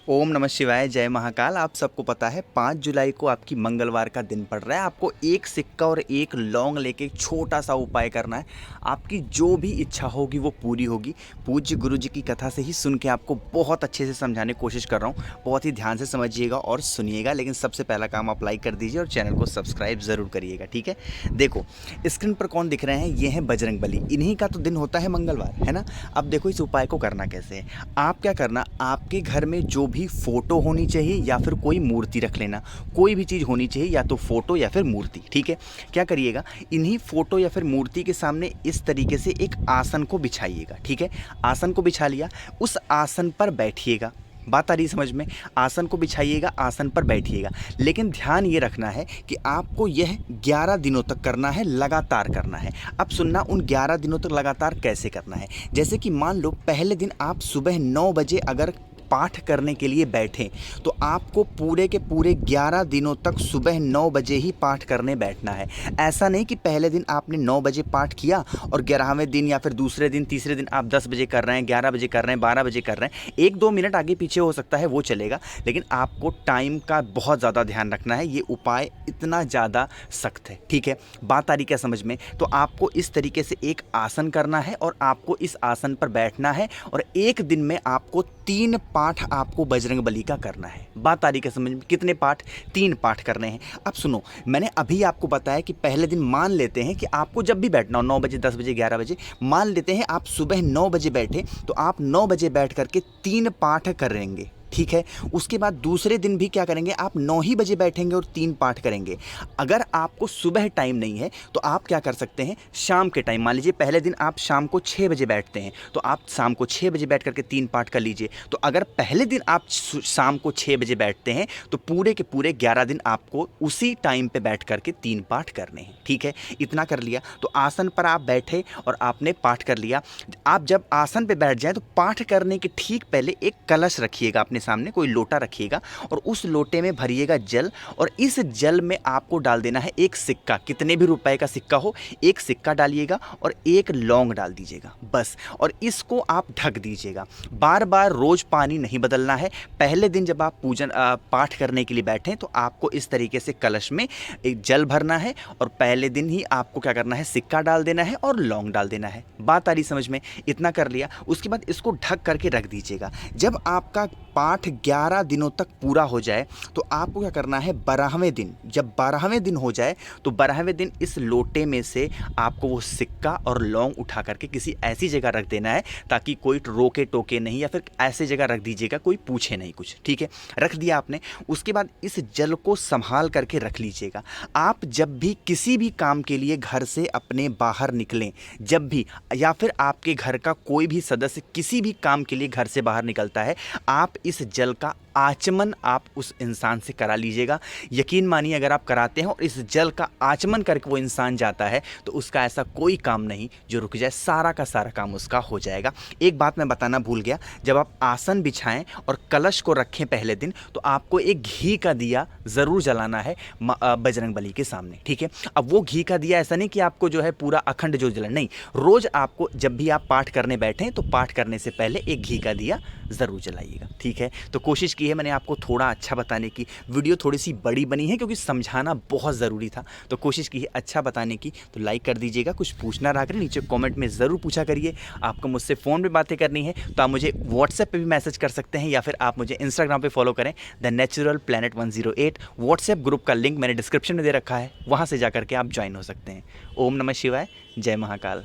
ओम नमः शिवाय, जय महाकाल। आप सबको पता है 5 जुलाई को आपकी मंगलवार का दिन पड़ रहा है। आपको एक सिक्का और एक लौंग लेके एक छोटा सा उपाय करना है। आपकी जो भी इच्छा होगी वो पूरी होगी। पूज्य गुरु जी की कथा से ही सुन के आपको बहुत अच्छे से समझाने की कोशिश कर रहा हूँ। बहुत ही ध्यान से समझिएगा और सुनिएगा। लेकिन सबसे पहला काम आप लाइक कर दीजिए और चैनल को सब्सक्राइब ज़रूर करिएगा, ठीक है। देखो स्क्रीन पर कौन दिख रहे हैं, ये हैं बजरंग बली। इन्हीं का तो दिन होता है मंगलवार, है ना। अब देखो इस उपाय को करना कैसे है। आप क्या करना, आपके घर में जो भी फोटो होनी चाहिए या फिर कोई मूर्ति रख लेना। कोई भी चीज़ होनी चाहिए, या तो फोटो या फिर मूर्ति, ठीक है। क्या करिएगा, इन्हीं फोटो या फिर मूर्ति के सामने इस तरीके से एक आसन को बिछाइएगा, ठीक है। आसन को बिछा लिया, उस आसन पर बैठिएगा। बात आ रही समझ में। आसन को बिछाइएगा, आसन पर बैठिएगा। लेकिन ध्यान ये रखना है कि आपको यह 11 दिनों तक करना है, लगातार करना है। अब सुनना, उन 11 दिनों तक लगातार कैसे करना है। जैसे कि मान लो पहले दिन आप सुबह 9 बजे अगर पाठ करने के लिए बैठें तो आपको पूरे के पूरे 11 दिनों तक सुबह 9 बजे ही पाठ करने बैठना है। ऐसा नहीं कि पहले दिन आपने 9 बजे पाठ किया और 11वें दिन या फिर दूसरे दिन तीसरे दिन आप 10 बजे कर रहे हैं, 11 बजे कर रहे हैं, 12 बजे कर रहे हैं। 1-2 मिनट आगे पीछे हो सकता है, वो चलेगा। लेकिन आपको टाइम का बहुत ज़्यादा ध्यान रखना है। ये उपाय इतना ज़्यादा सख्त है, ठीक है। बात आ रही क्या समझ में। तो आपको इस तरीके से एक आसन करना है और आपको इस आसन पर बैठना है और एक दिन में आपको 3 पाठ आपको बजरंग बली का करना है। बात आ रही है समझ में। कितने पाठ? 3 पाठ करने हैं। अब सुनो, मैंने अभी आपको बताया कि पहले दिन मान लेते हैं कि आपको जब भी बैठना हो, 9 बजे, 10 बजे, 11 बजे, मान लेते हैं आप सुबह 9 बजे बैठे तो आप 9 बजे बैठ करके 3 पाठ करेंगे, ठीक है। उसके बाद दूसरे दिन भी क्या करेंगे, आप 9 ही बजे बैठेंगे और 3 पाठ करेंगे। अगर आपको सुबह टाइम नहीं है तो आप क्या कर सकते हैं, शाम के टाइम, मान लीजिए पहले दिन आप शाम को 6 बजे बैठते हैं तो आप शाम को 6 बजे बैठ करके 3 पाठ कर लीजिए। तो अगर पहले दिन आप शाम को 6 बजे बैठते हैं तो पूरे के पूरे 11 दिन आपको उसी टाइम पे बैठ करके 3 पाठ करने हैं, ठीक है। इतना कर लिया तो आसन पर आप बैठे और आपने पाठ कर लिया। आप जब आसन पे बैठ जाए तो पाठ करने के ठीक पहले एक कलश रखिएगा अपने सामने, कोई लोटा रखिएगा और उस लोटे में भरिएगा जल और इस जल में आपको डाल देना है एक सिक्का। कितने भी रुपए का सिक्का हो, एक सिक्का डालिएगा और एक लौंग डाल दीजिएगा, बस। और इसको आप ढक दीजिएगा। बार बार रोज पानी नहीं बदलना है। पहले दिन जब आप पूजन पाठ करने के लिए बैठें तो आपको इस तरीके से कलश में एक जल भरना है और पहले दिन ही आपको क्या करना है, सिक्का डाल देना है और लौंग डाल देना है। बात आ रही समझ में। इतना कर लिया, उसके बाद इसको ढक करके रख दीजिएगा। जब आपका पाठ 11 दिनों तक पूरा हो जाए तो आपको क्या करना है, 12वें दिन, जब 12वें दिन हो जाए तो 12वें दिन इस लोटे में से आपको वो सिक्का और लौंग उठा करके किसी ऐसी जगह रख देना है ताकि कोई रोके टोके नहीं, या फिर ऐसे जगह रख दीजिएगा कोई पूछे नहीं कुछ, ठीक है। रख दिया आपने। उसके बाद इस जल को संभाल करके रख लीजिएगा। आप जब भी किसी भी काम के लिए घर से अपने बाहर निकलें, जब भी, या फिर आपके घर का कोई भी सदस्य किसी भी काम के लिए घर से बाहर निकलता है, आप इस जल का आचमन आप उस इंसान से करा लीजिएगा। यकीन मानिए अगर आप कराते हैं और इस जल का आचमन करके वो इंसान जाता है तो उसका ऐसा कोई काम नहीं जो रुक जाए, सारा का सारा काम उसका हो जाएगा। एक बात मैं बताना भूल गया, जब आप आसन बिछाएं और कलश को रखें पहले दिन तो आपको एक घी का दिया ज़रूर जलाना है बजरंग बली के सामने, ठीक है। अब वो घी का दिया ऐसा नहीं कि आपको जो है पूरा अखंड जो जला, नहीं। रोज़ आपको जब भी आप पाठ करने बैठें तो पाठ करने से पहले एक घी का दिया ज़रूर जलाइएगा, ठीक है। तो कोशिश की है मैंने आपको थोड़ा अच्छा बताने की। वीडियो थोड़ी सी बड़ी बनी है क्योंकि समझाना बहुत ज़रूरी था, तो कोशिश की है अच्छा बताने की। तो लाइक कर दीजिएगा। कुछ पूछना रहा करें नीचे कमेंट में ज़रूर पूछा करिए। आपको मुझसे फ़ोन पे बातें करनी है तो आप मुझे व्हाट्सएप पे भी मैसेज कर सकते हैं, या फिर आप मुझे इंस्टाग्राम पे फॉलो करें, the natural planet 108। WhatsApp group का लिंक मैंने डिस्क्रिप्शन में दे रखा है, वहाँ से जा करके आप ज्वाइन हो सकते हैं। ओम नमः शिवाय, जय महाकाल।